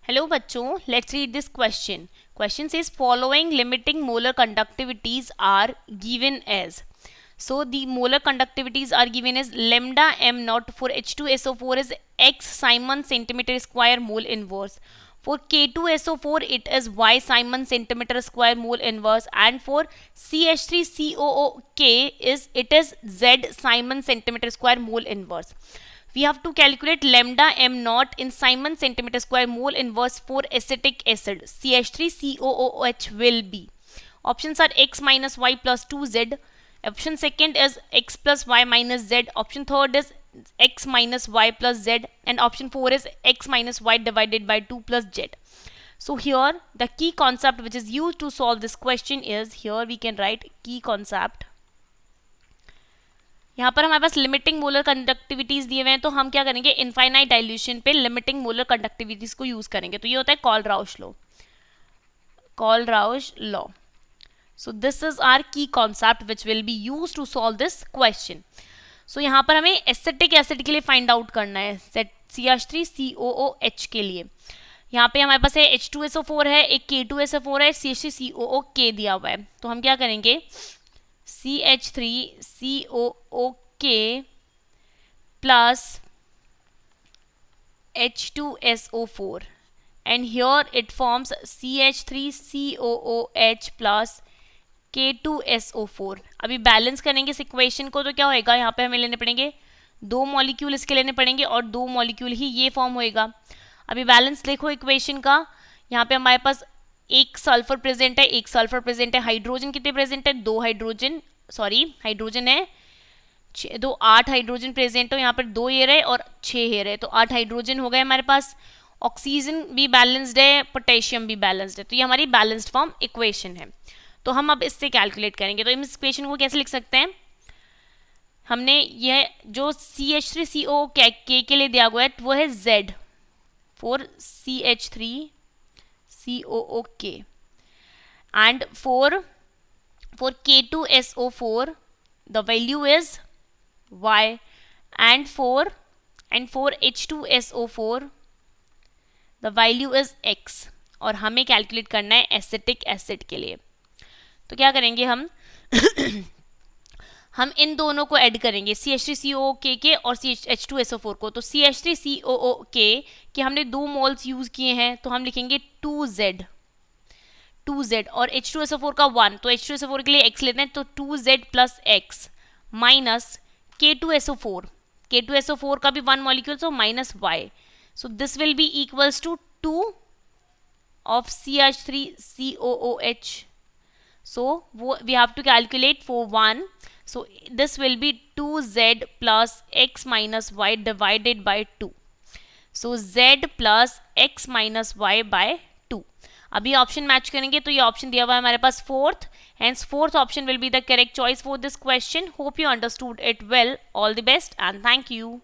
Hello बच्चों, let's read this question. Question says following limiting molar conductivities are given as. So the molar conductivities are given as lambda m naught for H2SO4 is x Simon centimeter square mole inverse. For K2SO4 it is y Simon centimeter square mole inverse, and for CH3COOK it is z Simon centimeter square mole inverse. We have to calculate lambda m naught in Simon centimeter square mole inverse for acetic acid CH3COOH will be. Options are x minus y plus 2z. Option second is x plus y minus z. Option third is x minus y plus z, and option 4 is x minus y divided by 2 plus z. So here the key concept which is used to solve this question is, here we can write key concept. यहाँ पर हमारे पास limiting molar conductivities दिए हुए हैं, तो हम क्या करेंगे, इनफाइनाइट डाइल्यूशन पे लिमिटिंग मोलर कंडक्टिविटीज को यूज करेंगे. तो ये होता है Kohlrausch law. So this is our key concept which will be use to solve this question. So यहाँ पर हमें एसिटिक एसिड के लिए फाइंड आउट करना है, CH3COOH के लिए. यहाँ पे हमारे पास है H2SO4 है, एक K2SO4 है, CH3COOK दिया हुआ है. तो हम क्या करेंगे, CH3COOK plus H2SO4, and here it forms CH3COOH plus K2SO4. अभी बैलेंस करेंगे इस इक्वेशन को, तो क्या होएगा, यहाँ पे हमें लेने पड़ेंगे 2 मॉलिक्यूल इसके लेने पड़ेंगे और 2 मॉलिक्यूल ही ये फॉर्म होएगा. अभी बैलेंस देखो इक्वेशन का, यहाँ पे हमारे पास एक सल्फर प्रेजेंट है, हाइड्रोजन कितने प्रेजेंट है, 2 हाइड्रोजन, हाइड्रोजन है 8 हाइड्रोजन प्रेजेंट हो, यहाँ पर 2 हेयर है और 6 हेयर है, तो 8 हाइड्रोजन हो गए हमारे पास. ऑक्सीजन भी बैलेंस्ड है, पोटेशियम भी बैलेंस्ड है, तो ये हमारी बैलेंस्ड फॉर्म इक्वेशन है. तो हम अब इससे कैलकुलेट करेंगे. तो इस इक्वेशन को कैसे लिख सकते हैं, हमने यह जो CH3COOK के लिए दिया हुआ है वो है Z for CH3COOK, and for K2SO4 the value is Y, and for H2SO4 the value is X. और हमें कैलकुलेट करना है एसिटिक एसिड के लिए. तो क्या करेंगे हम हम इन दोनों को ऐड करेंगे, CH3COOK के और H2SO4 को. तो CH3COOK के हमने 2 मोल्स यूज किए हैं, तो हम लिखेंगे 2Z और H2SO4 का 1, तो H2SO4 के लिए x लेते हैं, तो 2Z plus x minus K2SO4 का भी 1 molecule, so minus y. So this will be equals to 2 of CH3COOH. So we have to calculate for 1. So this will be 2Z plus x minus y divided by 2. So Z plus x minus y by 2. अभी option match करेंगे, तो ये option दिया हुआ है हमारे पास fourth, hence fourth option will be the correct choice for this question. Hope you understood it well. All the best and thank you.